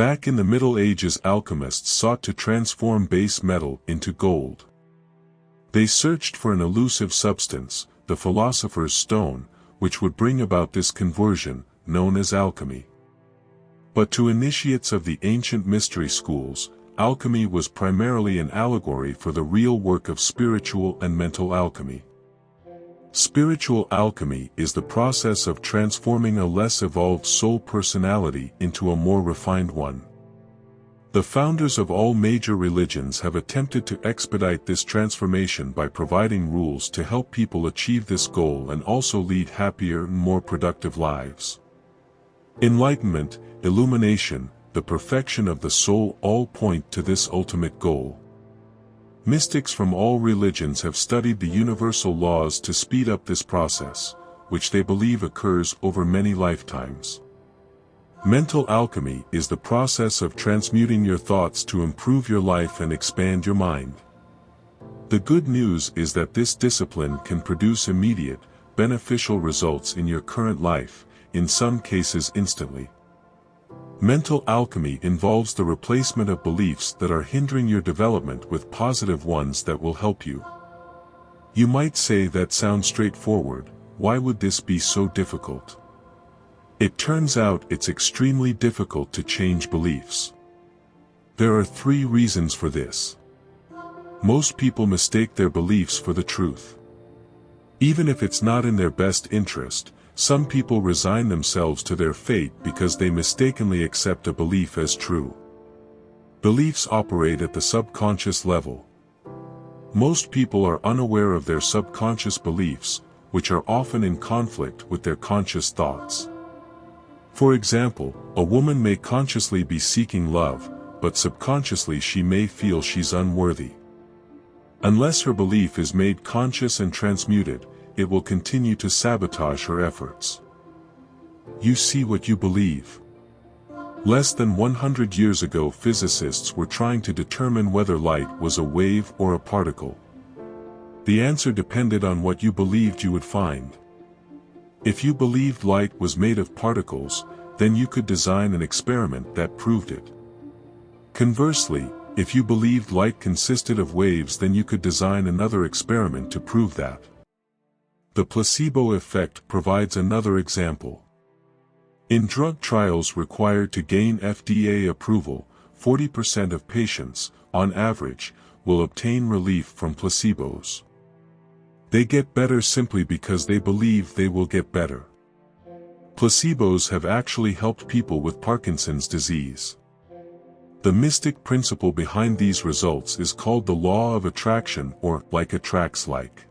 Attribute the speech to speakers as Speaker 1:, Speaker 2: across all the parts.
Speaker 1: Back in the Middle Ages, alchemists sought to transform base metal into gold. They searched for an elusive substance, the philosopher's stone, which would bring about this conversion, known as alchemy. But to initiates of the ancient mystery schools, alchemy was primarily an allegory for the real work of spiritual and mental alchemy. Spiritual alchemy is the process of transforming a less evolved soul personality into a more refined one. The founders of all major religions have attempted to expedite this transformation by providing rules to help people achieve this goal and also lead happier and more productive lives. Enlightenment, illumination, the perfection of the soul all point to this ultimate goal. Mystics from all religions have studied the universal laws to speed up this process, which they believe occurs over many lifetimes. Mental alchemy is the process of transmuting your thoughts to improve your life and expand your mind. The good news is that this discipline can produce immediate, beneficial results in your current life, in some cases instantly. Mental alchemy involves the replacement of beliefs that are hindering your development with positive ones that will help you. You might say that sounds straightforward. Why would this be so difficult? It turns out it's extremely difficult to change beliefs. There are 3 reasons for this. Most people mistake their beliefs for the truth. Even if it's not in their best interest, some people resign themselves to their fate because they mistakenly accept a belief as true. Beliefs operate at the subconscious level. Most people are unaware of their subconscious beliefs, which are often in conflict with their conscious thoughts. For example, a woman may consciously be seeking love, but subconsciously she may feel she's unworthy. Unless her belief is made conscious and transmuted, it will continue to sabotage her efforts. You see what you believe. Less than 100 years ago, physicists were trying to determine whether light was a wave or a particle. The answer depended on what you believed you would find. If you believed light was made of particles, then you could design an experiment that proved it. Conversely, if you believed light consisted of waves, then you could design another experiment to prove that. The placebo effect provides another example. In drug trials required to gain FDA approval, 40% of patients, on average, will obtain relief from placebos. They get better simply because they believe they will get better. Placebos have actually helped people with Parkinson's disease. The mystic principle behind these results is called the law of attraction, or like attracts like.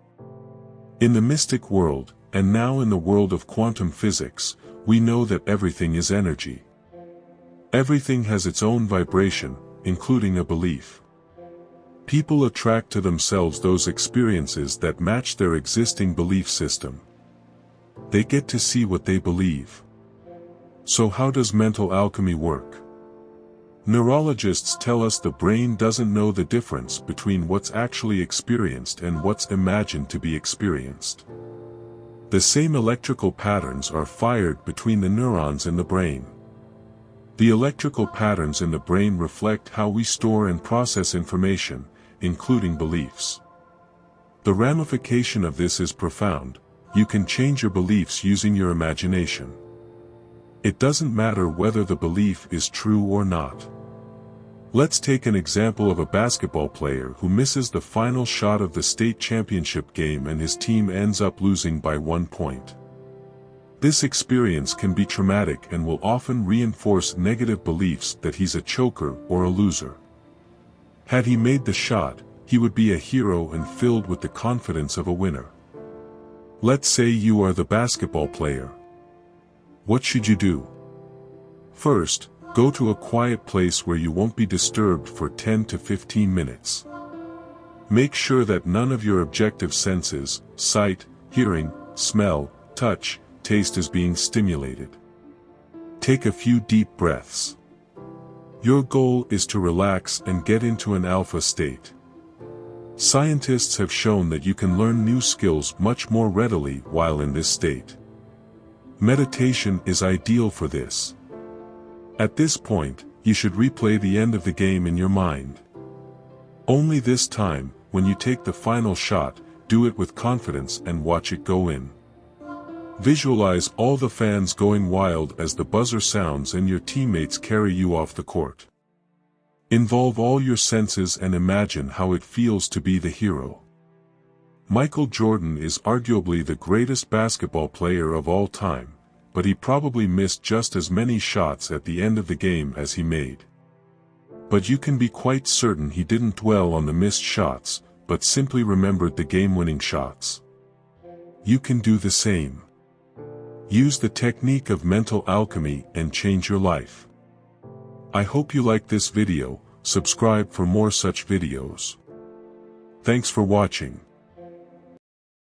Speaker 1: In the mystic world, and now in the world of quantum physics, we know that everything is energy. Everything has its own vibration, including a belief. People attract to themselves those experiences that match their existing belief system. They get to see what they believe. So how does mental alchemy work? Neurologists tell us the brain doesn't know the difference between what's actually experienced and what's imagined to be experienced. The same electrical patterns are fired between the neurons in the brain. The electrical patterns in the brain reflect how we store and process information, including beliefs. The ramification of this is profound. You can change your beliefs using your imagination. It doesn't matter whether the belief is true or not. Let's take an example of a basketball player who misses the final shot of the state championship game and his team ends up losing by 1 point. This experience can be traumatic and will often reinforce negative beliefs that he's a choker or a loser. Had he made the shot, he would be a hero and filled with the confidence of a winner. Let's say you are the basketball player. What should you do? First, go to a quiet place where you won't be disturbed for 10 to 15 minutes. Make sure that none of your objective senses, sight, hearing, smell, touch, taste is being stimulated. Take a few deep breaths. Your goal is to relax and get into an alpha state. Scientists have shown that you can learn new skills much more readily while in this state. Meditation is ideal for this. At this point, you should replay the end of the game in your mind. Only this time, when you take the final shot, do it with confidence and watch it go in. Visualize all the fans going wild as the buzzer sounds and your teammates carry you off the court. Involve all your senses and imagine how it feels to be the hero. Michael Jordan is arguably the greatest basketball player of all time, but he probably missed just as many shots at the end of the game as he made. But you can be quite certain he didn't dwell on the missed shots, but simply remembered the game-winning shots. You can do the same. Use the technique of mental alchemy and change your life. I hope you liked this video. Subscribe for more such videos. Thanks for watching.